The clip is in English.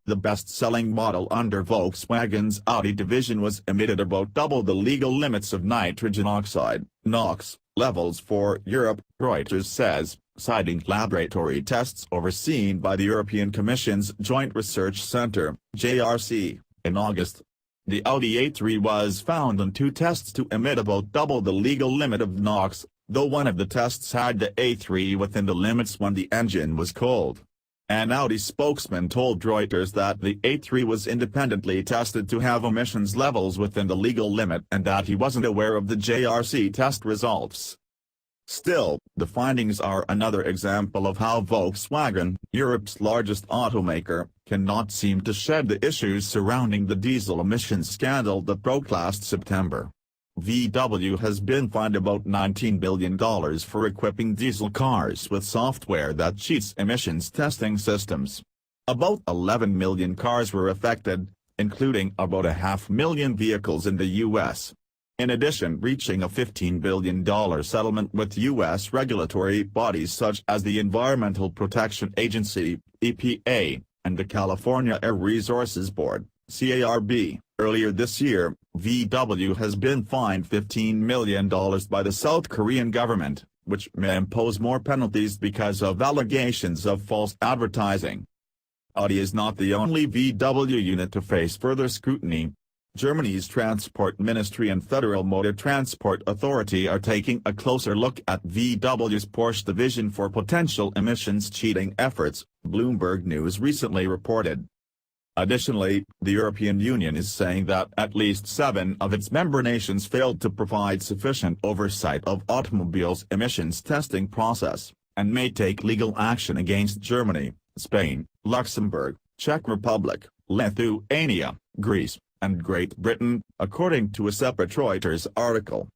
the best-selling model under Volkswagen's Audi division was emitted about double the legal limits of nitrogen oxide (NOx) levels for Europe, Reuters says, citing laboratory tests overseen by the European Commission's Joint Research Centre, JRC, in August. The Audi A3 was found in 2 tests to emit about double the legal limit of NOx, though one of the tests had the A3 within the limits when the engine was cold. An Audi spokesman told Reuters that the A3 was independently tested to have emissions levels within the legal limit and that he wasn't aware of the JRC test results. Still, the findings are another example of how Volkswagen, Europe's largest automaker, cannot seem to shed the issues surrounding the diesel emissions scandal that broke last September. VW has been fined about $19 billion for equipping diesel cars with software that cheats emissions testing systems. About 11 million cars were affected, including about 500,000 vehicles in the U.S. In addition, reaching a $15 billion settlement with U.S. regulatory bodies such as the Environmental Protection Agency, EPA, and the California Air Resources Board, CARB. Earlier this year, VW has been fined $15 million by the South Korean government, which may impose more penalties because of allegations of false advertising. Audi is not the only VW unit to face further scrutiny. Germany's Transport Ministry and Federal Motor Transport Authority are taking a closer look at VW's Porsche division for potential emissions cheating efforts, Bloomberg News recently reported. Additionally, the European Union is saying that at least 7 of its member nations failed to provide sufficient oversight of automobiles' emissions testing process, and may take legal action against Germany, Spain, Luxembourg, Czech Republic, Lithuania, Greece, and Great Britain, according to a separate Reuters article.